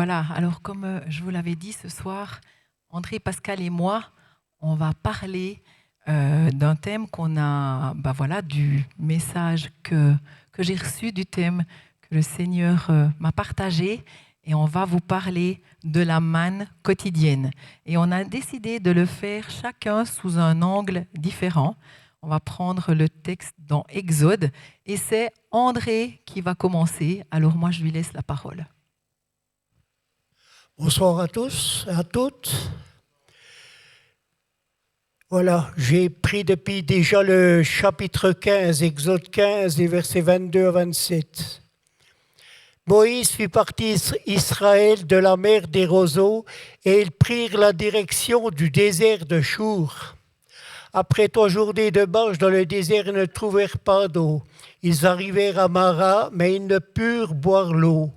Voilà, alors comme je vous l'avais dit ce soir, André, Pascal et moi, on va parler d'un thème qu'on a, voilà, du message que j'ai reçu, du thème que le Seigneur m'a partagé, et on va vous parler de la manne quotidienne. Et on a décidé de le faire chacun sous un angle différent. On va prendre le texte dans Exode, et c'est André qui va commencer. Alors moi, je lui laisse la parole. Bonsoir à tous et à toutes. Voilà, j'ai pris depuis déjà le chapitre 15, Exode 15, les versets 22 à 27. Moïse fit partir Israël de la mer des roseaux et ils prirent la direction du désert de Chour. Après 3 journées de marche dans le désert, ils ne trouvèrent pas d'eau. Ils arrivèrent à Mara, mais ils ne purent boire l'eau.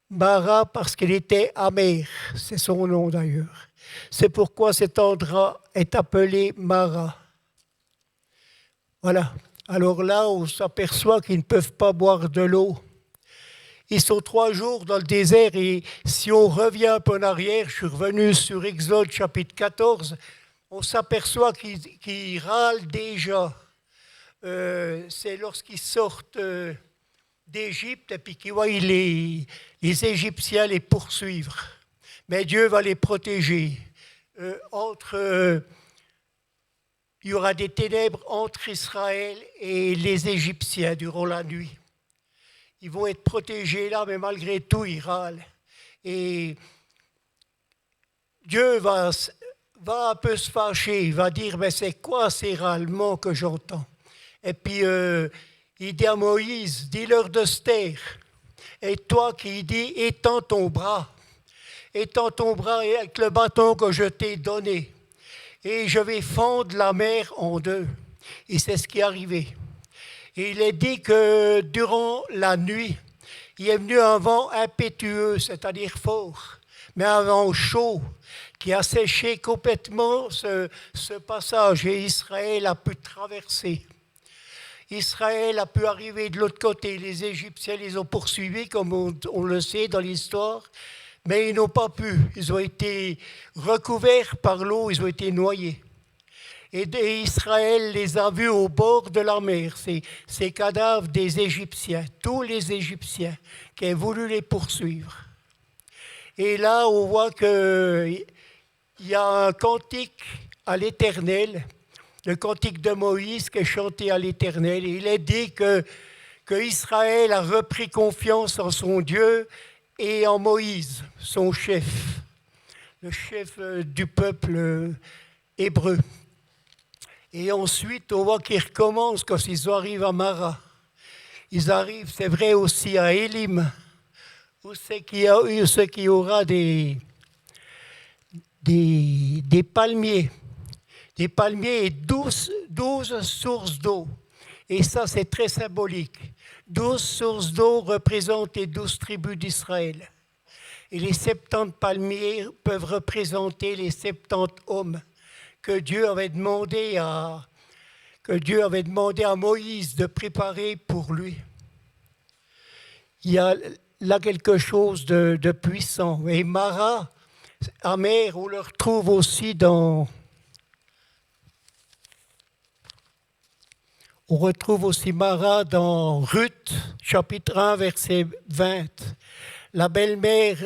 Mara parce qu'il était amer, c'est son nom d'ailleurs. C'est pourquoi cet endroit est appelé Mara. Voilà. Alors là, on s'aperçoit qu'ils ne peuvent pas boire de l'eau. Ils sont 3 jours dans le désert et si on revient un peu en arrière, je suis revenu sur Exode chapitre 14, on s'aperçoit qu'ils râlent déjà. C'est lorsqu'ils sortent d'Égypte et puis qu'ils voient les Égyptiens les poursuivre. Mais Dieu va les protéger. Il y aura des ténèbres entre Israël et les Égyptiens durant la nuit. Ils vont être protégés là, mais malgré tout, ils râlent. Et Dieu va un peu se fâcher. Il va dire, mais c'est quoi ces râlements que j'entends? Et puis, il dit à Moïse, dis-leur de se taire. Et toi qui dis, étends ton bras avec le bâton que je t'ai donné. Et je vais fondre la mer en deux. Et c'est ce qui est arrivé. Et il est dit que durant la nuit, il est venu un vent impétueux, c'est-à-dire fort, mais un vent chaud qui a séché complètement ce passage et Israël a pu traverser. Israël a pu arriver de l'autre côté. Les Égyptiens les ont poursuivis, comme on le sait dans l'histoire, mais ils n'ont pas pu. Ils ont été recouverts par l'eau, ils ont été noyés. Et Israël les a vus au bord de la mer, ces cadavres des Égyptiens, tous les Égyptiens qui ont voulu les poursuivre. Et là, on voit qu'il y a un cantique à l'Éternel, le cantique de Moïse qui est chanté à l'Éternel. Il est dit que Israël a repris confiance en son Dieu et en Moïse, son chef, le chef du peuple hébreu. Et ensuite, on voit qu'ils recommencent quand ils arrivent à Mara. Ils arrivent, c'est vrai, aussi à Élim, où c'est qu'il y aura des palmiers. Des palmiers et 12 sources d'eau. Et ça, c'est très symbolique. 12 sources d'eau représentent les 12 tribus d'Israël. Et les 70 palmiers peuvent représenter les 70 hommes que Dieu avait demandé à Moïse de préparer pour lui. Il y a là quelque chose de puissant. Et Mara, amer, on le retrouve aussi on retrouve aussi Mara dans Ruth, chapitre 1, verset 20. La belle-mère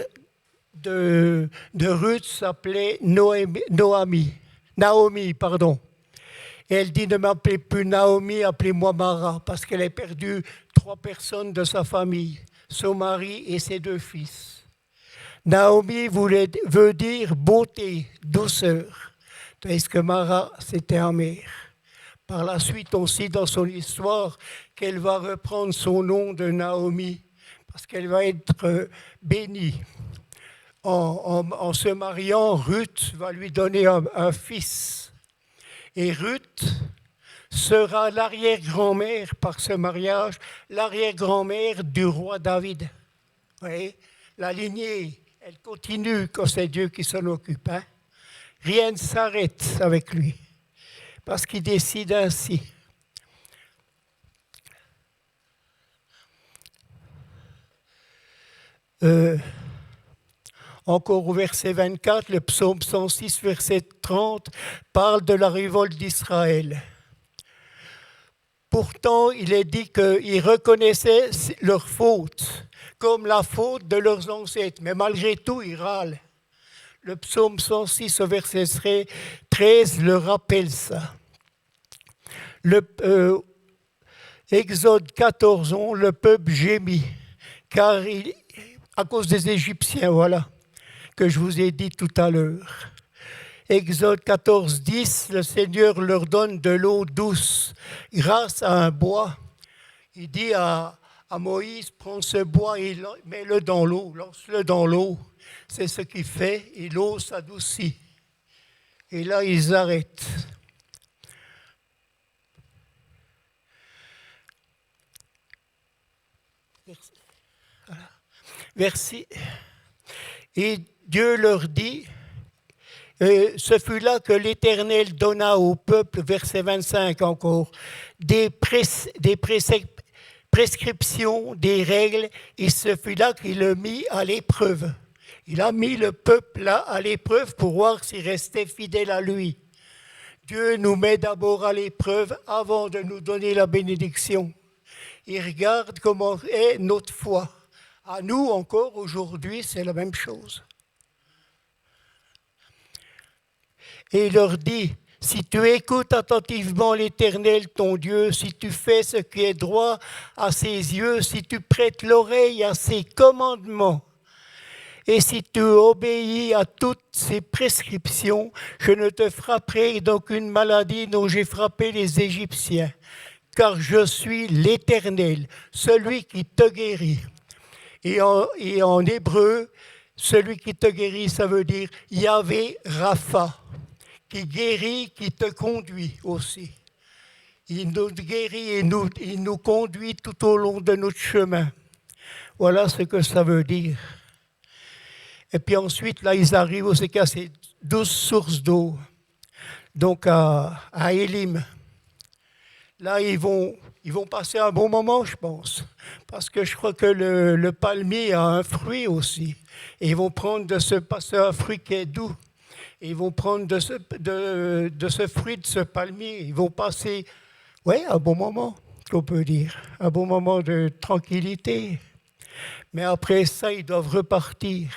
de Ruth s'appelait Naomi. Et elle dit, ne m'appelez plus Naomi, appelez-moi Mara, parce qu'elle a perdu 3 personnes de sa famille, son mari et ses 2 fils. Naomi veut dire beauté, douceur, tandis que Mara, c'était amer. Par la suite, on sait dans son histoire qu'elle va reprendre son nom de Naomi, parce qu'elle va être bénie. En se mariant, Ruth va lui donner un fils. Et Ruth sera l'arrière-grand-mère, par ce mariage, l'arrière-grand-mère du roi David. Vous voyez, la lignée, elle continue quand c'est Dieu qui s'en occupe. Hein? Rien ne s'arrête avec lui, parce qu'il décide ainsi. encore au verset 24, le psaume 106, verset 30, parle de la révolte d'Israël. Pourtant, il est dit qu'ils reconnaissaient leurs fautes, comme la faute de leurs ancêtres, mais malgré tout, ils râlent. Le psaume 106, au verset 13, le rappelle ça. Exode 14, le peuple gémit, car à cause des Égyptiens, voilà, que je vous ai dit tout à l'heure. Exode 14, 10, le Seigneur leur donne de l'eau douce grâce à un bois. Il dit à Moïse, prends ce bois et mets-le dans l'eau, lance-le dans l'eau. C'est ce qu'il fait et l'eau s'adoucit. Et là, ils arrêtent. Verset. Et Dieu leur dit, ce fut là que l'Éternel donna au peuple, verset 25 encore, des prescriptions, des règles, et ce fut là qu'il le mit à l'épreuve. Il a mis le peuple là à l'épreuve pour voir s'il restait fidèle à lui. Dieu nous met d'abord à l'épreuve avant de nous donner la bénédiction. Il regarde comment est notre foi. À nous encore aujourd'hui, c'est la même chose. Et il leur dit, si tu écoutes attentivement l'Éternel, ton Dieu, si tu fais ce qui est droit à ses yeux, si tu prêtes l'oreille à ses commandements, et si tu obéis à toutes ses prescriptions, je ne te frapperai d'aucune maladie dont j'ai frappé les Égyptiens, car je suis l'Éternel, celui qui te guérit. Et en hébreu, celui qui te guérit, ça veut dire Yahvé Rapha, qui guérit, qui te conduit aussi. Il nous guérit et il nous conduit tout au long de notre chemin. Voilà ce que ça veut dire. Et puis ensuite, là, ils arrivent au CK, c'est 12 sources d'eau, donc à Élim. Là, ils vont passer un bon moment, je pense, parce que je crois que le palmier a un fruit aussi. Et ils vont prendre passer un fruit qui est doux. Et ils vont prendre de ce fruit, de ce palmier. Ils vont passer, un bon moment, qu'on peut dire, un bon moment de tranquillité. Mais après ça, ils doivent repartir.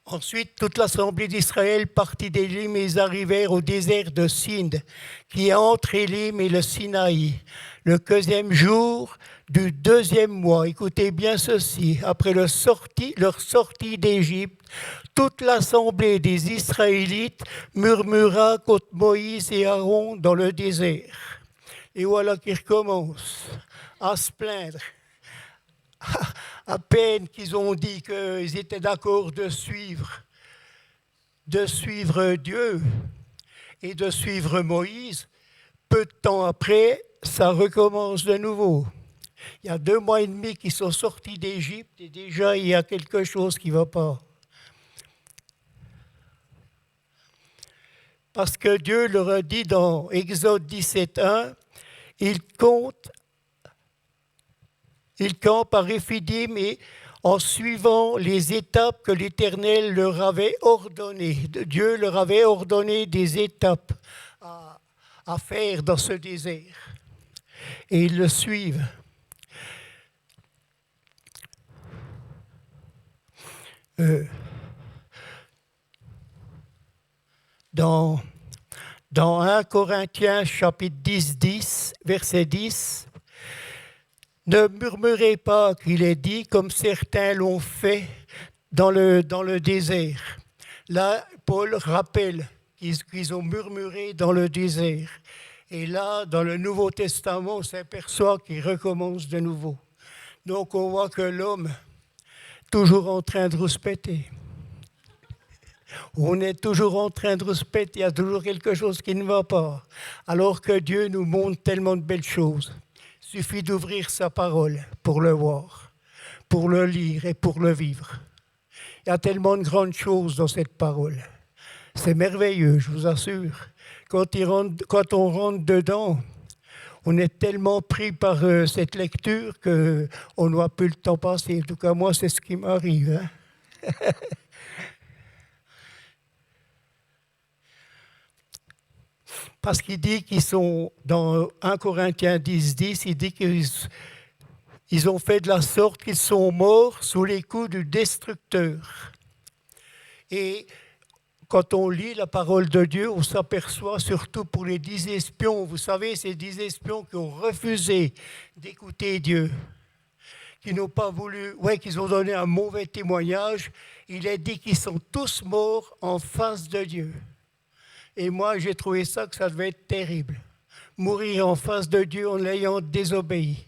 Ensuite, toute l'assemblée d'Israël partit d'Élim et ils arrivèrent au désert de Sinde, qui est entre Élim et le Sinaï, le 15e jour du 2e mois. Écoutez bien ceci, après leur sortie d'Égypte, toute l'assemblée des Israélites murmura contre Moïse et Aaron dans le désert. Et voilà qu'ils recommencent à se plaindre. À peine qu'ils ont dit qu'ils étaient d'accord de suivre Dieu et de suivre Moïse, peu de temps après, ça recommence de nouveau. Il y a 2 mois et demi qu'ils sont sortis d'Égypte et déjà il y a quelque chose qui ne va pas. Parce que Dieu leur a dit dans Exode 17.1, il campe à Réphidim et en suivant les étapes que l'Éternel leur avait ordonnées. Dieu leur avait ordonné des étapes à faire dans ce désert. Et ils le suivent. Dans 1 Corinthiens chapitre 10, verset 10, ne murmurez pas qu'il est dit, comme certains l'ont fait dans le désert. Là, Paul rappelle qu'ils ont murmuré dans le désert. Et là, dans le Nouveau Testament, on s'aperçoit qu'il recommence de nouveau. Donc on voit que l'homme, toujours en train de rouspéter. On est toujours en train de rouspéter, il y a toujours quelque chose qui ne va pas. Alors que Dieu nous montre tellement de belles choses. Il suffit d'ouvrir sa parole pour le voir, pour le lire et pour le vivre. Il y a tellement de grandes choses dans cette parole. C'est merveilleux, je vous assure. quand on rentre dedans, on est tellement pris par cette lecture qu'on ne voit plus le temps passer. En tout cas, moi, c'est ce qui m'arrive. Hein. Parce qu'il dit qu'ils sont, dans 1 Corinthiens 10, il dit qu'ils ont fait de la sorte qu'ils sont morts sous les coups du destructeur. Et quand on lit la parole de Dieu, on s'aperçoit surtout pour les 10 espions, vous savez, ces 10 espions qui ont refusé d'écouter Dieu, qui n'ont pas voulu, qu'ils ont donné un mauvais témoignage, il est dit qu'ils sont tous morts en face de Dieu. Et moi, j'ai trouvé ça que ça devait être terrible. Mourir en face de Dieu en ayant désobéi,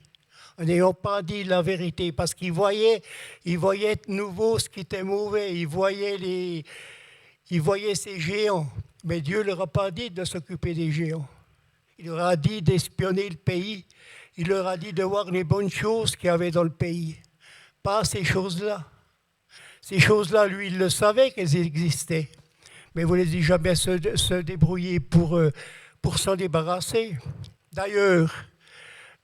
en n'ayant pas dit la vérité, parce qu'ils voyaient de nouveau ce qui était mauvais, ils voyaient ces géants. Mais Dieu ne leur a pas dit de s'occuper des géants. Il leur a dit d'espionner le pays. Il leur a dit de voir les bonnes choses qu'il y avait dans le pays. Pas ces choses-là. Ces choses-là, lui, il le savait qu'elles existaient. Mais vous ne les jamais se débrouiller pour s'en débarrasser. D'ailleurs,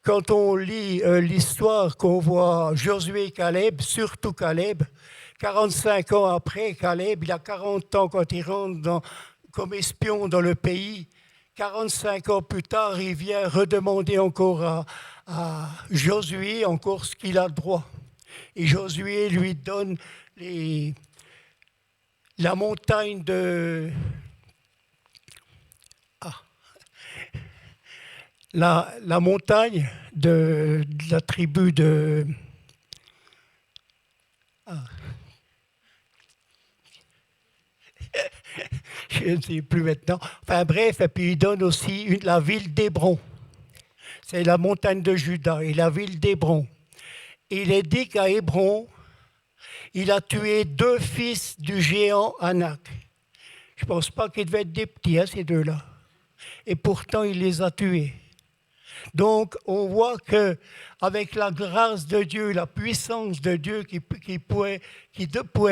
quand on lit l'histoire qu'on voit Josué et Caleb, surtout Caleb, 45 ans après Caleb, il a 40 ans quand il rentre comme espion dans le pays. 45 ans plus tard, il vient redemander encore à Josué encore ce qu'il a droit. Et Josué lui donne la montagne de... La montagne de la tribu de... Je ne sais plus maintenant. Enfin bref, et puis il donne aussi la ville d'Hébron. C'est la montagne de Juda et la ville d'Hébron. Il est dit qu'à Hébron, il a tué 2 fils du géant Anak. Je ne pense pas qu'ils devaient être des petits, hein, ces deux-là. Et pourtant, il les a tués. Donc, on voit qu'avec la grâce de Dieu, la puissance de Dieu qui pouvait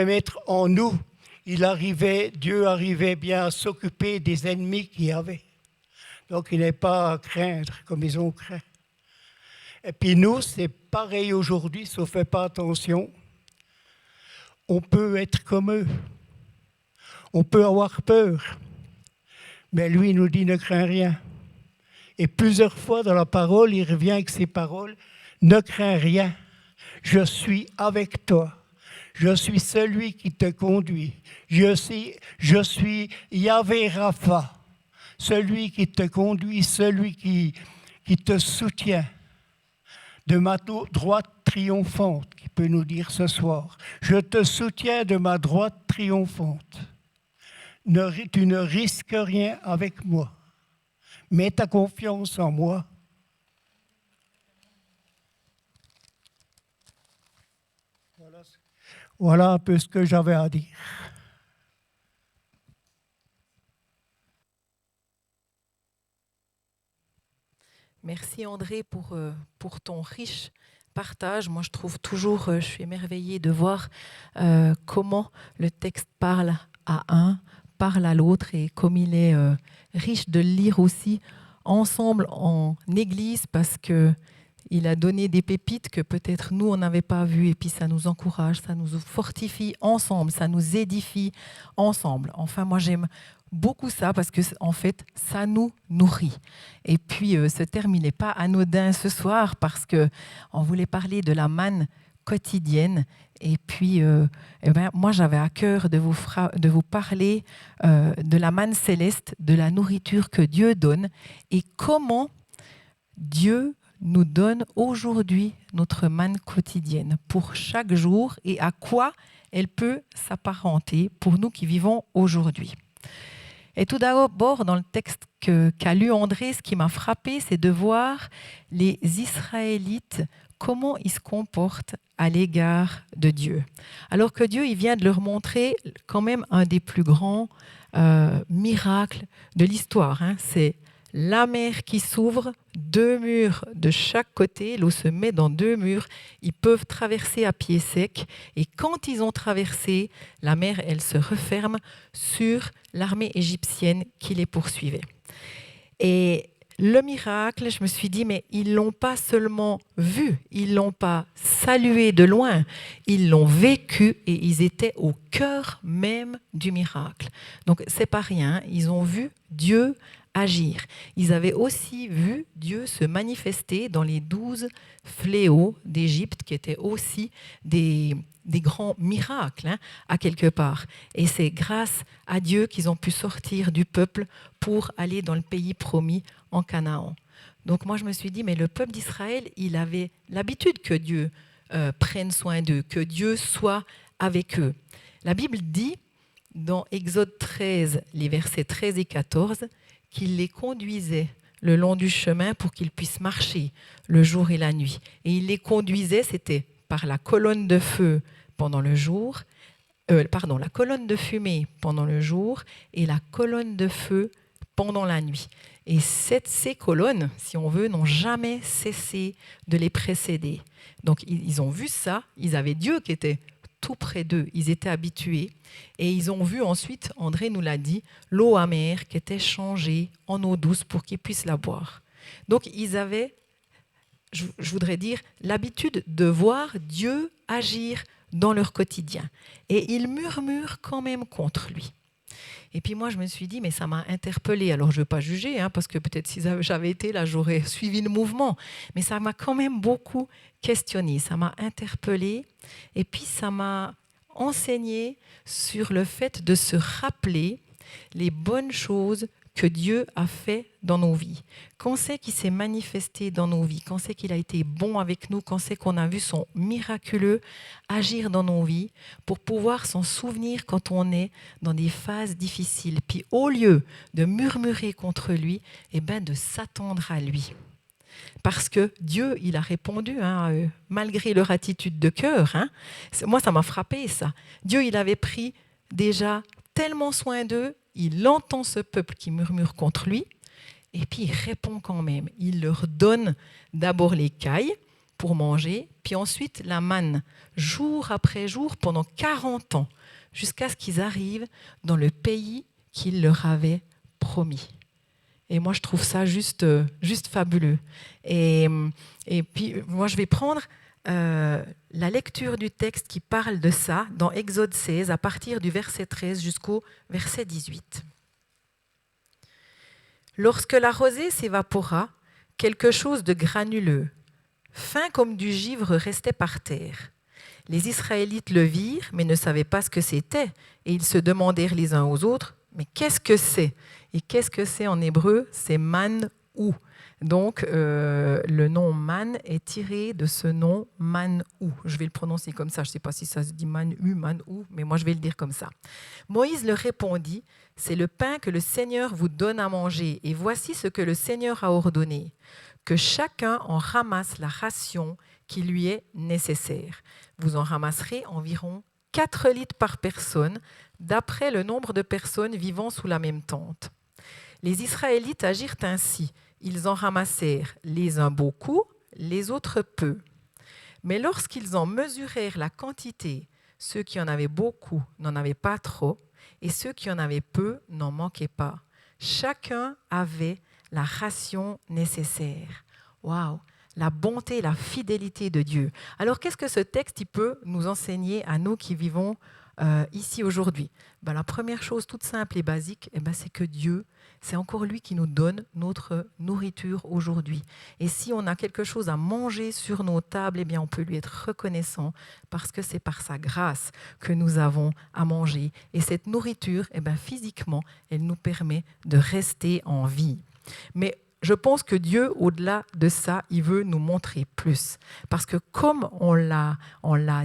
mettre en nous, Dieu arrivait bien à s'occuper des ennemis qu'il y avait. Donc, il n'est pas à craindre comme ils ont craint. Et puis nous, c'est pareil aujourd'hui, si on ne fait pas attention. On peut être comme eux. On peut avoir peur. Mais lui, il nous dit, ne crains rien. Et plusieurs fois dans la parole, il revient avec ces paroles, ne crains rien, je suis avec toi. Je suis celui qui te conduit. Je suis Yahvé Rapha, celui qui te conduit, celui qui te soutient. De ma droite triomphante, qui peut nous dire ce soir, je te soutiens de ma droite triomphante. Tu ne risques rien avec moi. Mets ta confiance en moi. Voilà un peu ce que j'avais à dire. Merci André pour ton riche partage. Moi, je trouve toujours, je suis émerveillée de voir comment le texte parle à un, parle à l'autre, et comme il est riche de le lire aussi ensemble en église, parce que il a donné des pépites que peut-être nous, on n'avait pas vues, et puis ça nous encourage, ça nous fortifie ensemble, ça nous édifie ensemble. Enfin, moi, j'aime beaucoup ça parce que, en fait, ça nous nourrit. Et puis, ce terme, il n'est pas anodin ce soir parce qu'on voulait parler de la manne quotidienne. Et puis, moi, j'avais à cœur de vous parler de la manne céleste, de la nourriture que Dieu donne et comment Dieu nous donne aujourd'hui notre manne quotidienne pour chaque jour et à quoi elle peut s'apparenter pour nous qui vivons aujourd'hui. Et tout d'abord, dans le texte qu'a lu André, ce qui m'a frappé, c'est de voir les Israélites, comment ils se comportent à l'égard de Dieu. Alors que Dieu, il vient de leur montrer quand même un des plus grands miracles de l'histoire. C'est la mer qui s'ouvre, 2 murs de chaque côté, l'eau se met dans 2 murs, ils peuvent traverser à pied sec, et quand ils ont traversé, la mer, elle se referme sur l'armée égyptienne qui les poursuivait. Et le miracle, je me suis dit, mais ils ne l'ont pas seulement vu, ils ne l'ont pas salué de loin, ils l'ont vécu et ils étaient au cœur même du miracle. Donc, ce n'est pas rien, ils ont vu Dieu agir. Ils avaient aussi vu Dieu se manifester dans les 12 fléaux d'Égypte, qui étaient aussi des grands miracles, à quelque part. Et c'est grâce à Dieu qu'ils ont pu sortir du peuple pour aller dans le pays promis en Canaan. Donc moi, je me suis dit, mais le peuple d'Israël, il avait l'habitude que Dieu prenne soin d'eux, que Dieu soit avec eux. La Bible dit, dans Exode 13, les versets 13 et 14, qu'il les conduisait le long du chemin pour qu'ils puissent marcher le jour et la nuit. Et il les conduisait, c'était par la colonne de feu pendant le jour, la colonne de fumée pendant le jour et la colonne de feu pendant la nuit. Et ces colonnes, si on veut, n'ont jamais cessé de les précéder. Donc ils ont vu ça, ils avaient Dieu qui était tout près d'eux, ils étaient habitués. Et ils ont vu ensuite, André nous l'a dit, l'eau amère qui était changée en eau douce pour qu'ils puissent la boire. Donc ils avaient, je voudrais dire, l'habitude de voir Dieu agir dans leur quotidien. Et ils murmurent quand même contre lui. Et puis moi, je me suis dit, mais ça m'a interpellée. Alors, je ne veux pas juger, parce que peut-être si j'avais été là, j'aurais suivi le mouvement. Mais ça m'a quand même beaucoup questionné. Ça m'a interpellée. Et puis, ça m'a enseigné sur le fait de se rappeler les bonnes choses que Dieu a fait dans nos vies. Quand c'est qu'il s'est manifesté dans nos vies, quand c'est qu'il a été bon avec nous, quand c'est qu'on a vu son miraculeux agir dans nos vies pour pouvoir s'en souvenir quand on est dans des phases difficiles. Puis au lieu de murmurer contre lui, de s'attendre à lui. Parce que Dieu, il a répondu, malgré leur attitude de cœur. Moi, ça m'a frappé, ça. Dieu, il avait pris déjà tellement soin d'eux, il entend ce peuple qui murmure contre lui, et puis il répond quand même. Il leur donne d'abord les cailles pour manger, puis ensuite la manne, jour après jour, pendant 40 ans, jusqu'à ce qu'ils arrivent dans le pays qu'il leur avait promis. Et moi, je trouve ça juste fabuleux. Et puis, moi, je vais prendre la lecture du texte qui parle de ça dans Exode 16, à partir du verset 13 jusqu'au verset 18. Lorsque la rosée s'évapora, quelque chose de granuleux, fin comme du givre, restait par terre. Les Israélites le virent, mais ne savaient pas ce que c'était, et ils se demandèrent les uns aux autres, mais qu'est-ce que c'est ? Et qu'est-ce que c'est en hébreu ? C'est man-ou. Donc, le nom man est tiré de ce nom man-ou. Je vais le prononcer comme ça. Je ne sais pas si ça se dit man-u, man-ou, mais moi, je vais le dire comme ça. Moïse leur répondit, « C'est le pain que le Seigneur vous donne à manger, et voici ce que le Seigneur a ordonné, que chacun en ramasse la ration qui lui est nécessaire. Vous en ramasserez environ 4 litres par personne, d'après le nombre de personnes vivant sous la même tente. » Les Israélites agirent ainsi. Ils en ramassèrent les uns beaucoup, les autres peu. Mais lorsqu'ils en mesurèrent la quantité, ceux qui en avaient beaucoup n'en avaient pas trop, et ceux qui en avaient peu n'en manquaient pas. Chacun avait la ration nécessaire. Waouh! La bonté et la fidélité de Dieu. Alors, qu'est-ce que ce texte il peut nous enseigner à nous qui vivons ici aujourd'hui ? La première chose toute simple et basique, c'est que Dieu, c'est encore lui qui nous donne notre nourriture aujourd'hui. Et si on a quelque chose à manger sur nos tables, on peut lui être reconnaissant parce que c'est par sa grâce que nous avons à manger. Et cette nourriture, physiquement, elle nous permet de rester en vie. Mais je pense que Dieu, au-delà de ça, il veut nous montrer plus. Parce que comme on l'a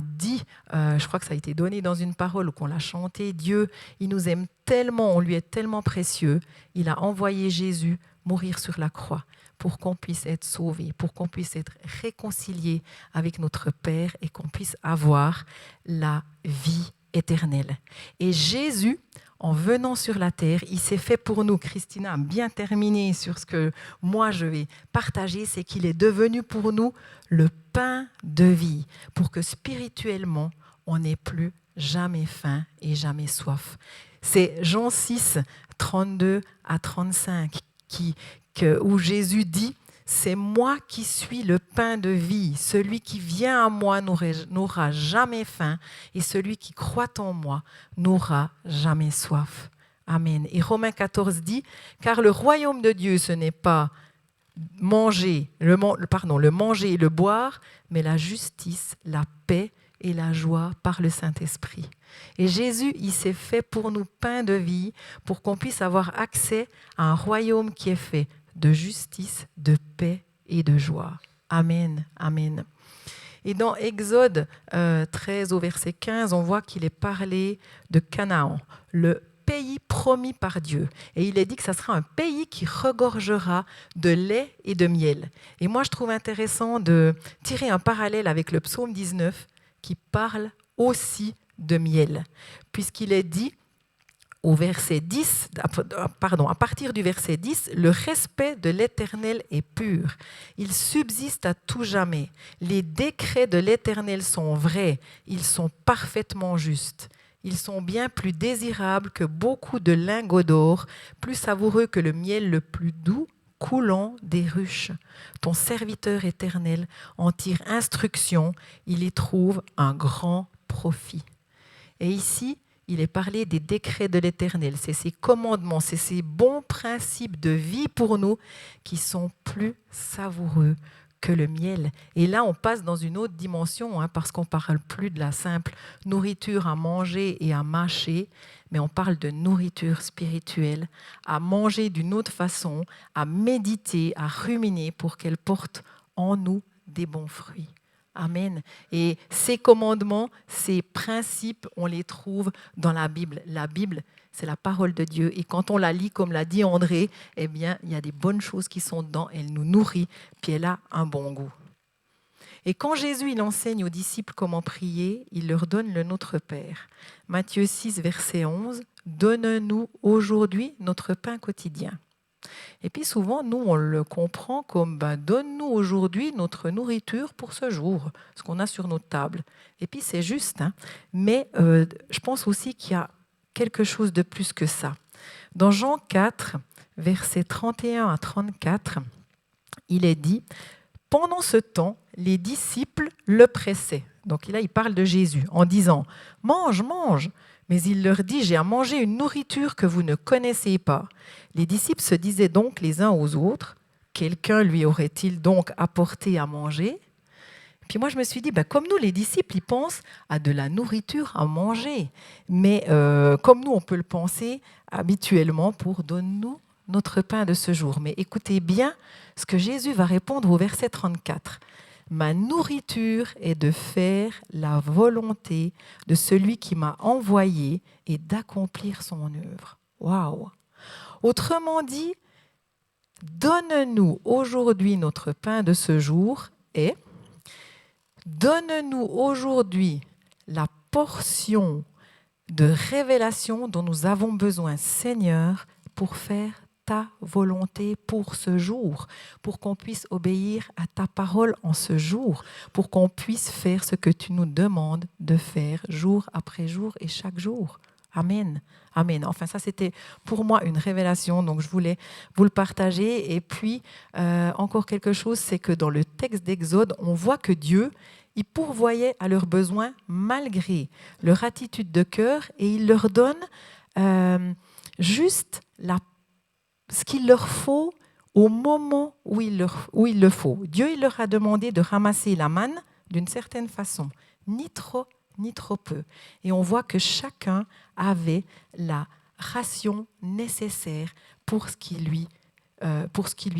dit, je crois que ça a été donné dans une parole ou qu'on l'a chanté, Dieu, il nous aime tellement, on lui est tellement précieux, il a envoyé Jésus mourir sur la croix pour qu'on puisse être sauvé, pour qu'on puisse être réconcilié avec notre Père et qu'on puisse avoir la vie éternelle. Et Jésus, en venant sur la terre, il s'est fait pour nous. Christina a bien terminé sur ce que moi je vais partager, c'est qu'il est devenu pour nous le pain de vie, pour que spirituellement, on n'ait plus jamais faim et jamais soif. C'est Jean 6, 32 à 35 où Jésus dit « C'est moi qui suis le pain de vie. Celui qui vient à moi n'aura jamais faim et celui qui croit en moi n'aura jamais soif. » Amen. Et Romains 14 dit « Car le royaume de Dieu, ce n'est pas le manger et le boire, mais la justice, la paix et la joie par le Saint-Esprit. » Et Jésus, il s'est fait pour nous pain de vie, pour qu'on puisse avoir accès à un royaume qui est fait de justice, de paix et de joie. Amen, amen. Et dans Exode 13 au verset 15, on voit qu'il est parlé de Canaan, le pays promis par Dieu. Et il est dit que ça sera un pays qui regorgera de lait et de miel. Et moi, je trouve intéressant de tirer un parallèle avec le psaume 19 qui parle aussi de miel, puisqu'il est dit au verset 10, à partir du verset 10, le respect de l'Éternel est pur. Il subsiste à tout jamais. Les décrets de l'Éternel sont vrais. Ils sont parfaitement justes. Ils sont bien plus désirables que beaucoup de lingots d'or, plus savoureux que le miel le plus doux, coulant des ruches. Ton serviteur éternel en tire instruction. Il y trouve un grand profit. Et ici, il est parlé des décrets de l'Éternel. C'est ces commandements, c'est ces bons principes de vie pour nous qui sont plus savoureux que le miel. Et là, on passe dans une autre dimension, parce qu'on ne parle plus de la simple nourriture à manger et à mâcher, mais on parle de nourriture spirituelle, à manger d'une autre façon, à méditer, à ruminer pour qu'elle porte en nous des bons fruits. Amen. Et ces commandements, ces principes, on les trouve dans la Bible. La Bible, c'est la parole de Dieu. Et quand on la lit, comme l'a dit André, eh bien, il y a des bonnes choses qui sont dedans. Elle nous nourrit, puis elle a un bon goût. Et quand Jésus il enseigne aux disciples comment prier, il leur donne le Notre Père. Matthieu 6, verset 11, « Donne-nous aujourd'hui notre pain quotidien. » Et puis souvent, nous, on le comprend comme donne-nous aujourd'hui notre nourriture pour ce jour, ce qu'on a sur notre table. Et puis c'est juste, mais je pense aussi qu'il y a quelque chose de plus que ça. Dans Jean 4, versets 31 à 34, il est dit « Pendant ce temps, les disciples le pressaient. » Donc là, il parle de Jésus en disant « Mange, mange !» Mais il leur dit, j'ai à manger une nourriture que vous ne connaissez pas. Les disciples se disaient donc les uns aux autres, quelqu'un lui aurait-il donc apporté à manger? Puis moi, je me suis dit, comme nous, les disciples, ils pensent à de la nourriture à manger. Mais comme nous, on peut le penser habituellement pour donne-nous notre pain de ce jour. Mais écoutez bien ce que Jésus va répondre au verset 34. Ma nourriture est de faire la volonté de celui qui m'a envoyé et d'accomplir son œuvre. Waouh! Autrement dit, donne-nous aujourd'hui notre pain de ce jour et donne-nous aujourd'hui la portion de révélation dont nous avons besoin, Seigneur, pour faire ta volonté pour ce jour, pour qu'on puisse obéir à ta parole en ce jour, pour qu'on puisse faire ce que tu nous demandes de faire jour après jour et chaque jour. Amen. Amen. Enfin, ça, c'était pour moi une révélation, donc je voulais vous le partager. Et puis, encore quelque chose, c'est que dans le texte d'Exode, on voit que Dieu, il pourvoyait à leurs besoins malgré leur attitude de cœur et il leur donne juste ce qu'il leur faut au moment où il le faut. Dieu, il leur a demandé de ramasser la manne d'une certaine façon, ni trop peu. Et on voit que chacun avait la ration nécessaire pour ce qui lui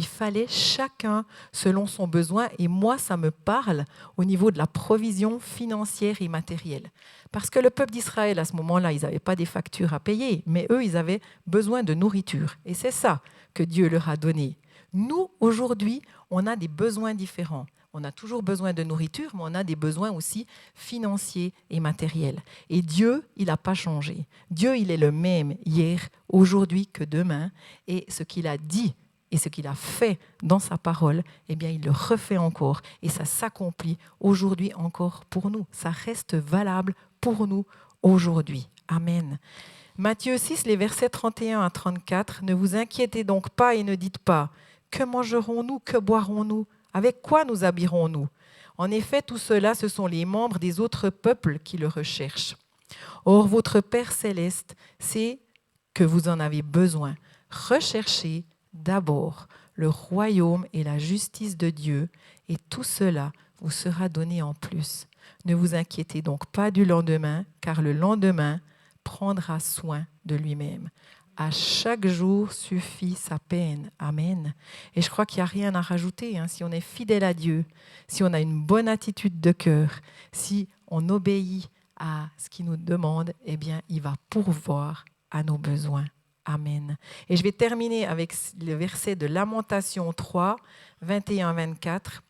fallait, chacun selon son besoin. Et moi, ça me parle au niveau de la provision financière et matérielle. Parce que le peuple d'Israël, à ce moment-là, ils n'avaient pas des factures à payer, mais eux, ils avaient besoin de nourriture. Et c'est ça que Dieu leur a donné. Nous, aujourd'hui, on a des besoins différents. On a toujours besoin de nourriture, mais on a des besoins aussi financiers et matériels. Et Dieu, il n'a pas changé. Dieu, il est le même hier, aujourd'hui que demain. Et ce qu'il a dit et ce qu'il a fait dans sa parole, eh bien, il le refait encore. Et ça s'accomplit aujourd'hui encore pour nous. Ça reste valable pour nous aujourd'hui. Amen. Matthieu 6, les versets 31 à 34. Ne vous inquiétez donc pas et ne dites pas « Que mangerons-nous? Que boirons-nous? Avec quoi nous habillerons-nous » En effet, tout cela, ce sont les membres des autres peuples qui le recherchent. Or, votre Père céleste sait que vous en avez besoin. Recherchez d'abord le royaume et la justice de Dieu, et tout cela vous sera donné en plus. Ne vous inquiétez donc pas du lendemain, car le lendemain prendra soin de lui-même. À chaque jour suffit sa peine. Amen. Et je crois qu'il n'y a rien à rajouter. Si on est fidèle à Dieu, si on a une bonne attitude de cœur, si on obéit à ce qu'il nous demande, eh bien, il va pourvoir à nos besoins. Amen. Et je vais terminer avec le verset de Lamentation 3, 21-24.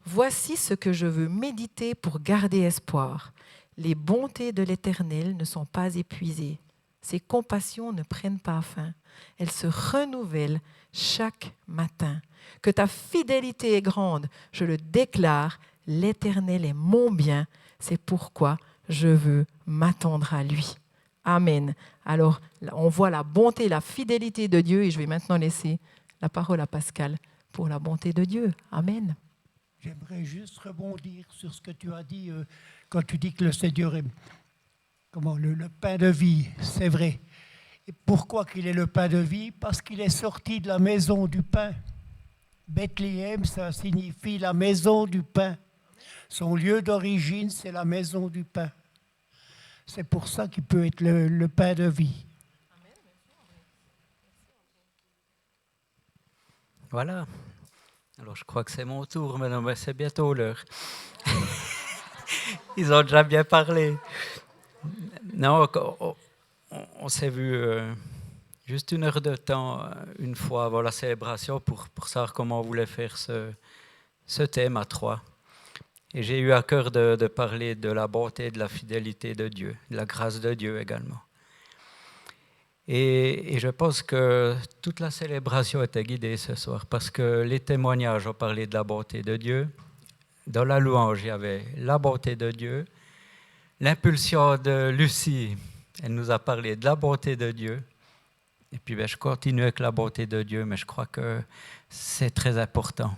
Voici ce que je veux méditer pour garder espoir. Les bontés de l'Éternel ne sont pas épuisées. Ses compassions ne prennent pas fin. Elles se renouvellent chaque matin. Que ta fidélité est grande, je le déclare, l'Éternel est mon bien. C'est pourquoi je veux m'attendre à lui. Amen. Alors, on voit la bonté, la fidélité de Dieu et je vais maintenant laisser la parole à Pascal pour la bonté de Dieu. Amen. J'aimerais juste rebondir sur ce que tu as dit quand tu dis que le Seigneur est le pain de vie, c'est vrai. Et pourquoi qu'il est le pain de vie? Parce qu'il est sorti de la maison du pain. Bethléem, ça signifie la maison du pain. Son lieu d'origine, c'est la maison du pain. C'est pour ça qu'il peut être le pain de vie. Voilà. Alors, je crois que c'est mon tour maintenant, mais c'est bientôt l'heure. Ils ont déjà bien parlé. Non, on s'est vu juste 1 heure de temps, une fois avant la célébration, pour savoir comment on voulait faire ce thème à 3. Et j'ai eu à cœur de parler de la bonté et de la fidélité de Dieu, de la grâce de Dieu également. Et je pense que toute la célébration était guidée ce soir, parce que les témoignages ont parlé de la bonté de Dieu. Dans la louange, il y avait la bonté de Dieu. L'impulsion de Lucie, elle nous a parlé de la bonté de Dieu. Et puis je continue avec la bonté de Dieu, mais je crois que c'est très important.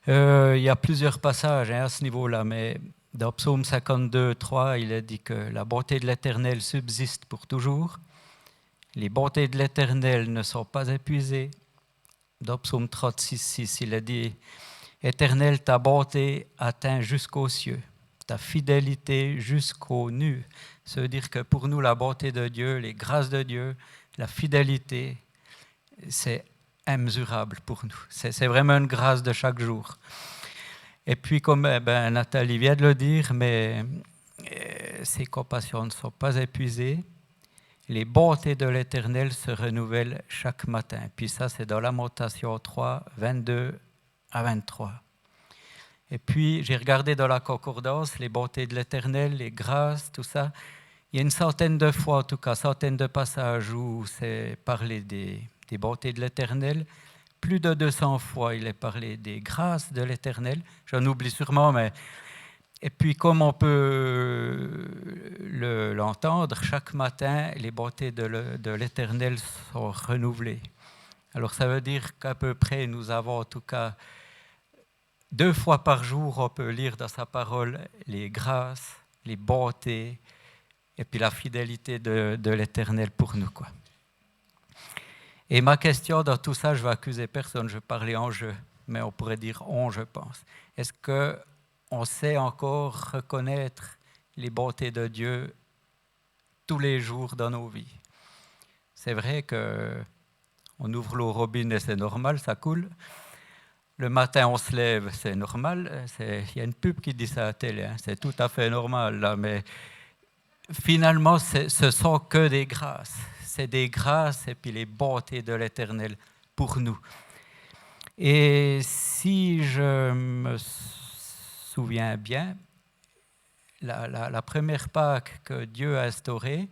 Il y a plusieurs passages à ce niveau-là, mais dans Psaume 52, 3, il est dit que la bonté de l'Éternel subsiste pour toujours. Les bontés de l'Éternel ne sont pas épuisées. Dans Psaume 36, 6, il est dit « Éternel, ta bonté atteint jusqu'aux cieux, ta fidélité jusqu'aux nues. » Ça veut dire que pour nous, la bonté de Dieu, les grâces de Dieu, la fidélité, c'est immesurable pour nous. C'est vraiment une grâce de chaque jour. Et puis, comme Nathalie vient de le dire, mais ses compassions ne sont pas épuisées. Les bontés de l'Éternel se renouvellent chaque matin. Puis ça, c'est dans Lamentation 3, 22 à 23. Et puis, j'ai regardé dans la concordance les bontés de l'Éternel, les grâces, tout ça. Il y a une centaine de fois, en tout cas, centaine de passages où c'est parlé des bontés de l'Éternel. Plus de 200 fois, il est parlé des grâces de l'Éternel. J'en oublie sûrement, mais... Et puis, comme on peut l'entendre, chaque matin, les bontés de l'Éternel sont renouvelées. Alors, ça veut dire qu'à peu près, nous avons en tout cas 2 fois par jour, on peut lire dans sa parole les grâces, les bontés, et puis la fidélité de l'Éternel pour nous, quoi. Et ma question dans tout ça, je ne vais accuser personne, je vais parler en je, mais on pourrait dire on, je pense. Est-ce qu'on sait encore reconnaître les bontés de Dieu tous les jours dans nos vies? C'est vrai qu'on ouvre l'eau au robinet, c'est normal, ça coule. Le matin, on se lève, c'est normal. Il y a une pub qui dit ça à la télé, hein, c'est tout à fait normal, là, mais finalement, ce sont que des grâces. C'est des grâces et puis les bontés de l'Éternel pour nous. Et si je me souviens bien, la première Pâque que Dieu a instaurée,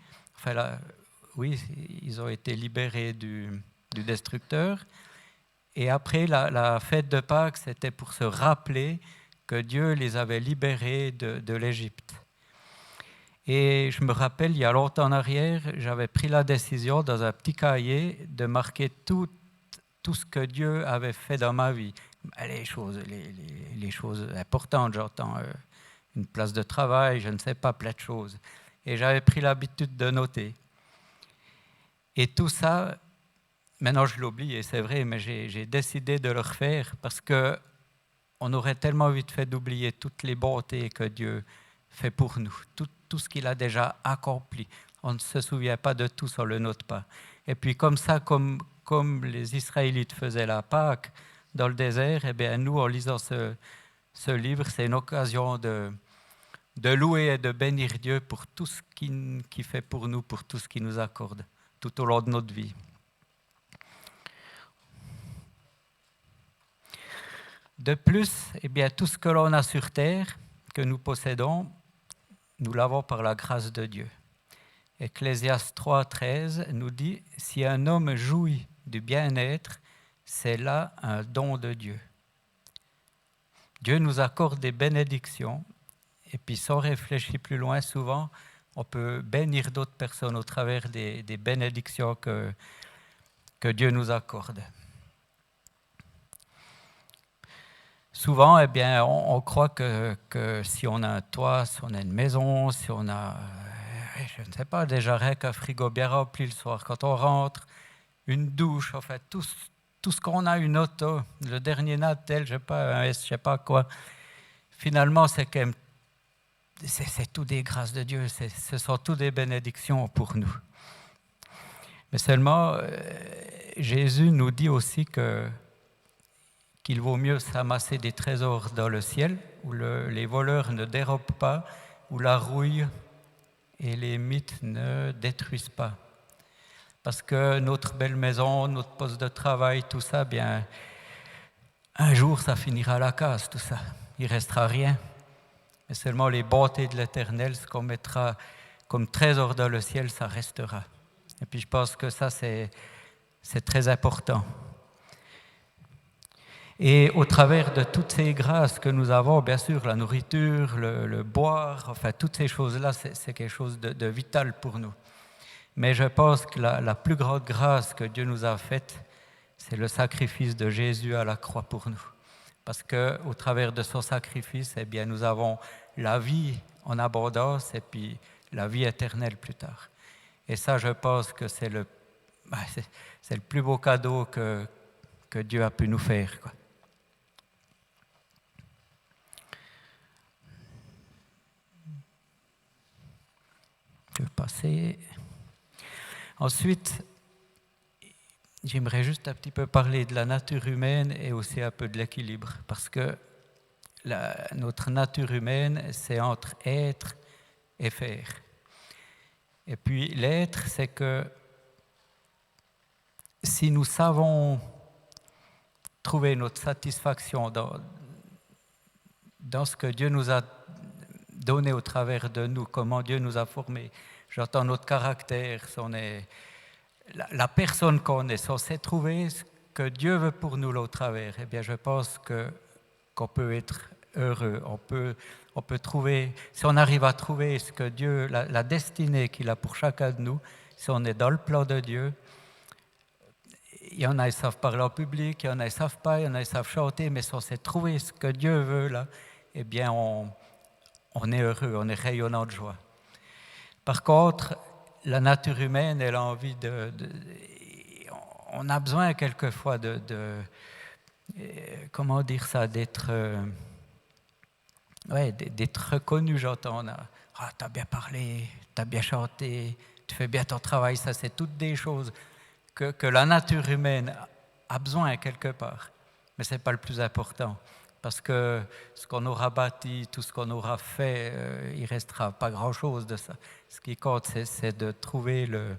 oui, ils ont été libérés du destructeur. Et après, la fête de Pâques, c'était pour se rappeler que Dieu les avait libérés de l'Égypte. Et je me rappelle, il y a longtemps en arrière, j'avais pris la décision dans un petit cahier de marquer tout ce que Dieu avait fait dans ma vie. Les choses importantes, j'entends une place de travail, je ne sais pas, plein de choses. Et j'avais pris l'habitude de noter. Et tout ça, maintenant je l'oublie, et c'est vrai, mais j'ai décidé de le refaire parce qu'on aurait tellement vite fait d'oublier toutes les bontés que Dieu fait pour nous, tout ce qu'il a déjà accompli. On ne se souvient pas de tout, on ne le note pas. Et puis comme ça, comme les Israélites faisaient la Pâque dans le désert, eh bien nous, en lisant ce livre, c'est une occasion de louer et de bénir Dieu pour tout ce qu'il fait pour nous, pour tout ce qu'il nous accorde tout au long de notre vie. De plus, eh bien, tout ce que l'on a sur terre, que nous possédons, nous l'avons par la grâce de Dieu. Ecclésiaste 3,13 nous dit « Si un homme jouit du bien-être, c'est là un don de Dieu. » Dieu nous accorde des bénédictions, et puis si on réfléchit plus loin, souvent, on peut bénir d'autres personnes au travers des bénédictions que Dieu nous accorde. Souvent, eh bien, on croit que si on a un toit, si on a une maison, si on a, je ne sais pas, déjà rien qu'un frigo bien rempli le soir, quand on rentre, une douche, en fait, tout ce qu'on a, une auto, le dernier Natel, je ne sais pas, un S, je ne sais pas quoi, finalement, c'est quand même, c'est tout des grâces de Dieu, ce sont toutes des bénédictions pour nous. Mais seulement, Jésus nous dit aussi qu'il vaut mieux s'amasser des trésors dans le ciel, où les voleurs ne dérobent pas, où la rouille et les mythes ne détruisent pas. Parce que notre belle maison, notre poste de travail, tout ça, bien, un jour, ça finira à la casse, tout ça. Il ne restera rien. Mais seulement les bontés de l'Éternel, ce qu'on mettra comme trésor dans le ciel, ça restera. Et puis je pense que ça, c'est très important. Et au travers de toutes ces grâces que nous avons, bien sûr, la nourriture, le boire, enfin toutes ces choses-là, c'est quelque chose de vital pour nous. Mais je pense que la plus grande grâce que Dieu nous a faite, c'est le sacrifice de Jésus à la croix pour nous. Parce qu'au travers de son sacrifice, eh bien, nous avons la vie en abondance et puis la vie éternelle plus tard. Et ça, je pense que c'est le plus beau cadeau que Dieu a pu nous faire, quoi. Je vais passer. Ensuite, j'aimerais juste un petit peu parler de la nature humaine et aussi un peu de l'équilibre, parce que notre nature humaine, c'est entre être et faire. Et puis l'être, c'est que si nous savons trouver notre satisfaction dans ce que Dieu nous a donné au travers de nous, comment Dieu nous a formés, j'entends notre caractère, la personne qu'on est, si on sait trouver ce que Dieu veut pour nous là au travers, eh bien je pense qu'on peut être heureux, on peut trouver, si on arrive à trouver ce que Dieu, la destinée qu'il a pour chacun de nous, si on est dans le plan de Dieu. Il y en a qui savent parler en public, il y en a qui ne savent pas, il y en a qui savent chanter, mais si on sait trouver ce que Dieu veut là, eh bien on est heureux, on est rayonnant de joie. Par contre, la nature humaine, elle a envie on a besoin quelquefois comment dire ça, d'être reconnu, j'entends. T'as bien parlé, t'as bien chanté, tu fais bien ton travail, ça c'est toutes des choses que la nature humaine a besoin quelque part. Mais ce n'est pas le plus important. Parce que ce qu'on aura bâti, tout ce qu'on aura fait, il ne restera pas grand-chose de ça. Ce qui compte, c'est de trouver le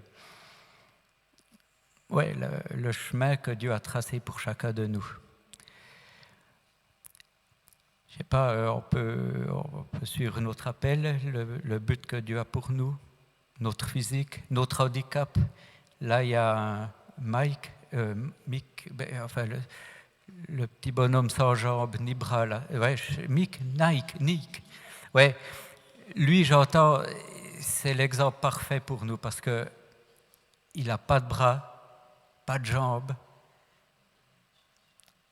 chemin que Dieu a tracé pour chacun de nous. Je ne sais pas, on peut suivre notre appel, le but que Dieu a pour nous, notre physique, notre handicap. Là, il y a Mick, le petit bonhomme sans jambes ni bras, là. Ouais, Nick. Ouais. Lui, j'entends, c'est l'exemple parfait pour nous parce qu'il n'a pas de bras, pas de jambes.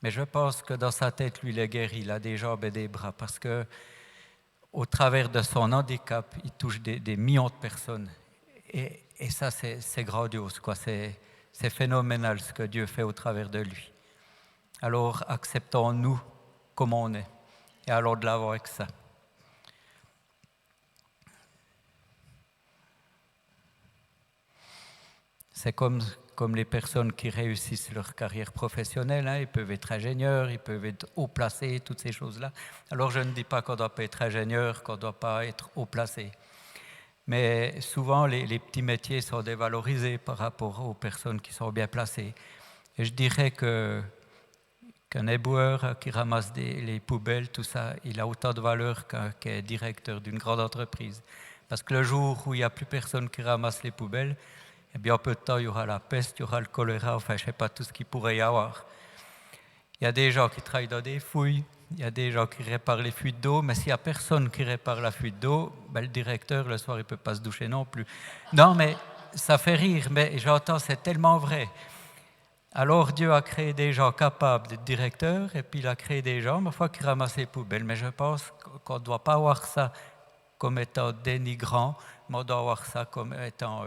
Mais je pense que dans sa tête, lui, il est guéri, il a des jambes et des bras parce que au travers de son handicap, il touche des millions de personnes. Et ça, c'est grandiose, quoi. C'est phénoménal ce que Dieu fait au travers de lui. Alors, acceptons-nous comme on est et allons de l'avant avec ça. C'est comme les personnes qui réussissent leur carrière professionnelle, hein, ils peuvent être ingénieurs, ils peuvent être haut placés, toutes ces choses-là. Alors je ne dis pas qu'on ne doit pas être ingénieur, qu'on ne doit pas être haut placé. Mais souvent, les petits métiers sont dévalorisés par rapport aux personnes qui sont bien placées. Et je dirais qu'un éboueur qui ramasse les poubelles, tout ça, il a autant de valeur qu'un directeur d'une grande entreprise. Parce que le jour où il n'y a plus personne qui ramasse les poubelles, eh bien, en peu de temps, il y aura la peste, il y aura le choléra, enfin, je ne sais pas tout ce qu'il pourrait y avoir. Il y a des gens qui travaillent dans des fouilles, il y a des gens qui réparent les fuites d'eau, mais s'il n'y a personne qui répare la fuite d'eau, ben, le directeur, le soir, il ne peut pas se doucher non plus. Non, mais ça fait rire, mais j'entends, c'est tellement vrai. Alors, Dieu a créé des gens capables d'être directeurs, et puis il a créé des gens, ma foi, qui ramassent les poubelles. Mais je pense qu'on ne doit pas voir ça comme étant dénigrant, mais on doit voir ça comme étant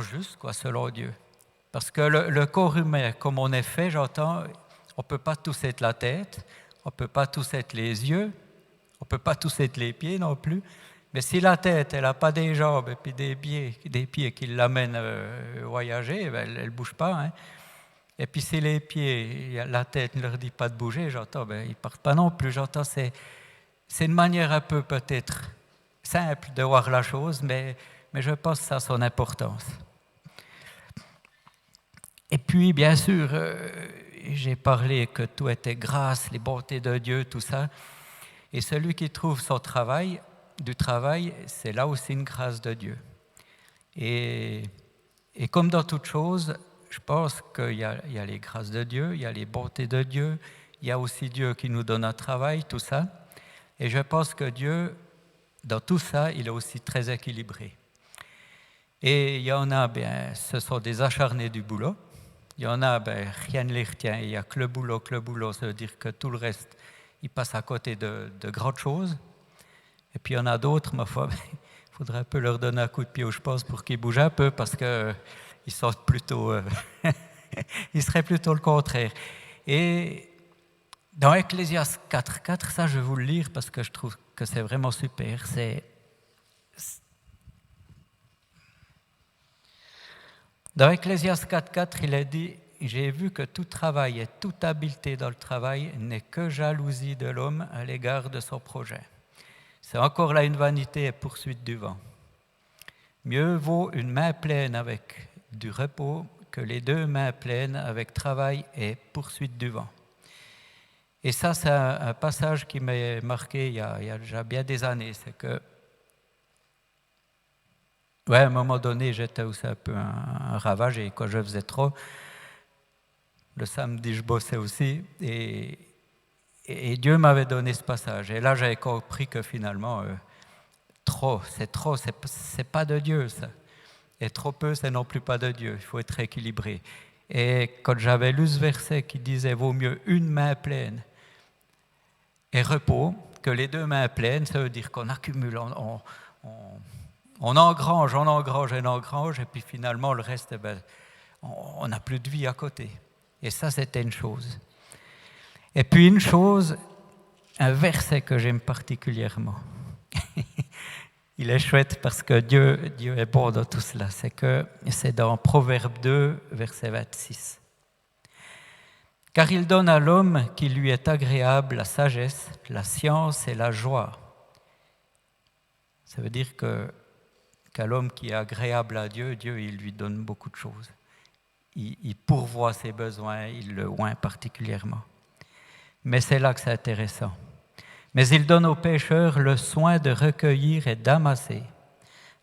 juste, quoi, selon Dieu. Parce que le corps humain, comme on est fait, j'entends, on ne peut pas tous être la tête, on ne peut pas tous être les yeux, on ne peut pas tous être les pieds non plus. Mais si la tête, elle n'a pas des jambes et puis des pieds qui l'amènent voyager, ben, elle ne bouge pas. Hein. Et puis si les pieds, la tête ne leur dit pas de bouger, j'entends, ben, ils ne partent pas non plus. J'entends, c'est une manière un peu peut-être simple de voir la chose, mais je pense que ça a son importance. Et puis, bien sûr, j'ai parlé que tout était grâce, les bontés de Dieu, tout ça. Et celui qui trouve son travail, c'est là aussi une grâce de Dieu. Et comme dans toute chose, je pense qu'il y a les grâces de Dieu, il y a les bontés de Dieu, il y a aussi Dieu qui nous donne un travail, tout ça. Et je pense que Dieu, dans tout ça, il est aussi très équilibré. Et il y en a, bien, ce sont des acharnés du boulot. Il y en a, ben, rien ne les retient. Il n'y a que le boulot, ça veut dire que tout le reste, il passe à côté de grandes choses. Et puis il y en a d'autres, ma foi, il faudrait un peu leur donner un coup de pied, je pense, pour qu'ils bougent un peu, parce qu'ils sortent plutôt, ils seraient plutôt le contraire. Et dans Ecclésiaste 4.4, ça je vais vous le lire parce que je trouve que c'est vraiment super. Dans Ecclésiaste 4.4, il est dit « J'ai vu que tout travail et toute habileté dans le travail n'est que jalousie de l'homme à l'égard de son projet. C'est encore là une vanité et poursuite du vent. Mieux vaut une main pleine avec du repos que les deux mains pleines avec travail et poursuite du vent. » Et ça, c'est un passage qui m'a marqué il y a déjà bien des années. C'est que, ouais, à un moment donné, j'étais aussi un peu un ravagé, quand je faisais trop. Le samedi, je bossais aussi. Et Dieu m'avait donné ce passage. Et là, j'avais compris que finalement, c'est pas de Dieu, ça. Et trop peu, c'est non plus pas de Dieu. Il faut être équilibré. Et quand j'avais lu ce verset qui disait « Vaut mieux une main pleine et repos que les deux mains pleines », ça veut dire qu'on accumule, on engrange, et puis finalement, le reste, ben, on n'a plus de vie à côté. Et ça, c'était une chose. Et puis une chose, un verset que j'aime particulièrement. Il est chouette parce que Dieu est bon dans tout cela. C'est dans Proverbe 2, verset 26. « Car il donne à l'homme qui lui est agréable la sagesse, la science et la joie. » Ça veut dire qu'à l'homme qui est agréable à Dieu, Dieu il lui donne beaucoup de choses. Il pourvoit ses besoins, il le oint particulièrement. Mais c'est là que c'est intéressant. Mais il donne aux pécheurs le soin de recueillir et d'amasser,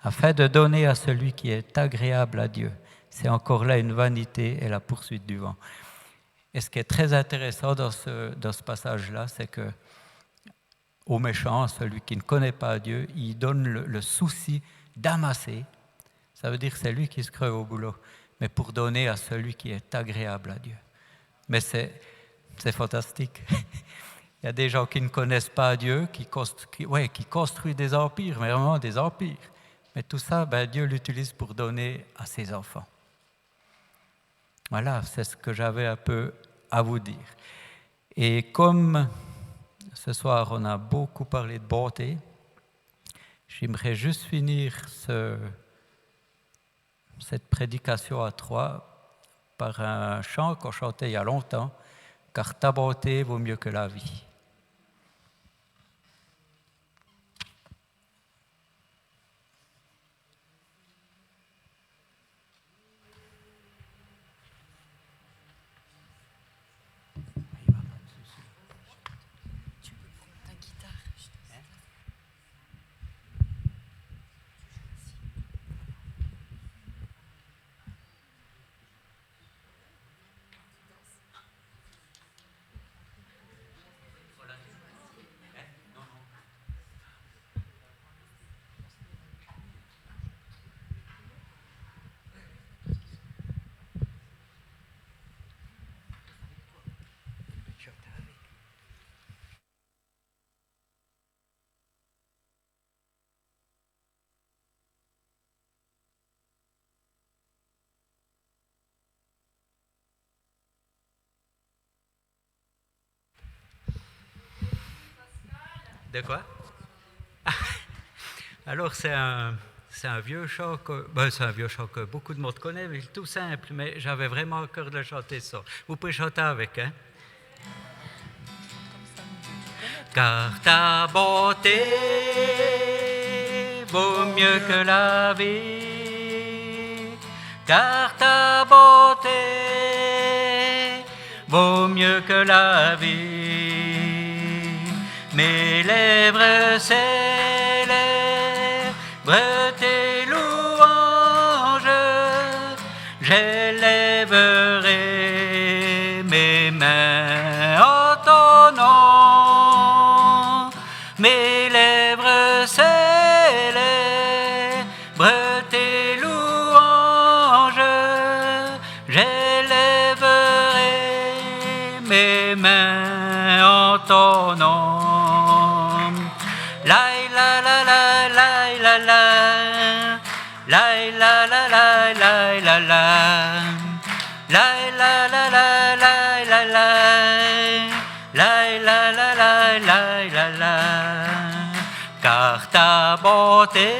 afin de donner à celui qui est agréable à Dieu. C'est encore là une vanité et la poursuite du vent. Et ce qui est très intéressant dans ce passage-là, c'est que au méchant, celui qui ne connaît pas Dieu, il donne le souci d'amasser. Ça veut dire que c'est lui qui se crée au boulot, mais pour donner à celui qui est agréable à Dieu. Mais c'est fantastique. Il y a des gens qui ne connaissent pas Dieu, qui construisent des empires, mais vraiment des empires. Mais tout ça, Dieu l'utilise pour donner à ses enfants. Voilà, c'est ce que j'avais un peu à vous dire. Et comme ce soir, on a beaucoup parlé de bonté, j'aimerais juste finir cette prédication à 3 par un chant qu'on chantait il y a longtemps, « Car ta bonté vaut mieux que la vie ». De quoi? Alors c'est un vieux chant c'est un vieux chant que beaucoup de monde connaît, mais tout simple, mais j'avais vraiment à cœur de le chanter ça. Vous pouvez chanter avec, hein? Car ta bonté vaut mieux que la vie, car ta bonté vaut mieux que la vie. Mes lèvres célèbrent tes louanges, j'élèverai mes mains en ton nom. Mes lèvres célèbrent tes louanges, j'élèverai mes mains en ton nom. Car ta bonté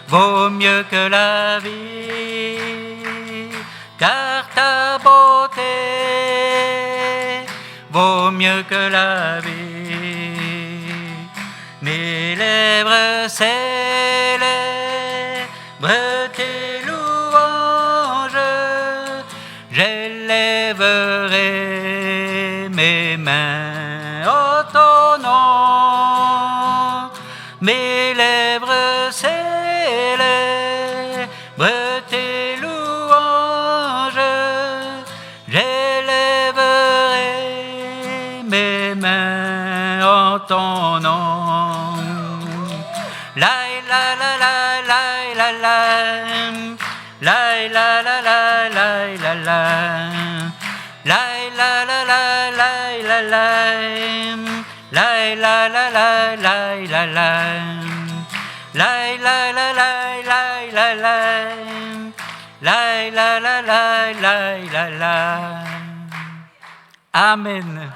vaut mieux que la vie, car ta bonté vaut mieux que la vie. Mes lèvres célèbrent tes louanges, j'élèverai mes mains en ton nom. Mes lèvres célèbrent tes louanges, j'élèverai mes mains en ton nom. Amen.